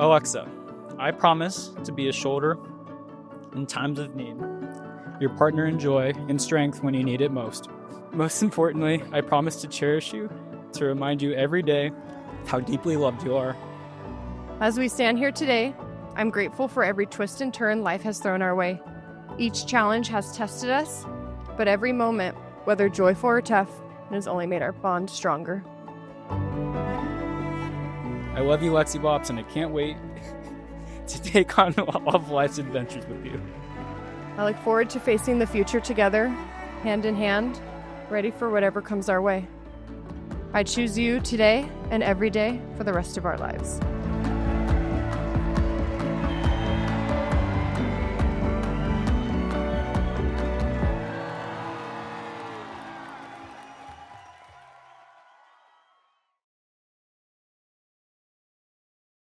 Alexa, I promise to be a shoulder in times of need, your partner in joy and strength when you need it most. Most importantly, I promise to cherish you, to remind you every day how deeply loved you are. As we stand here today, I'm grateful for every twist and turn life has thrown our way. Each challenge has tested us, but every moment, whether joyful or tough, has only made our bond stronger. I love you, Lexi Bops, and I can't wait to take on all of life's adventures with you. I look forward to facing the future together, hand in hand, ready for whatever comes our way. I choose you today and every day for the rest of our lives.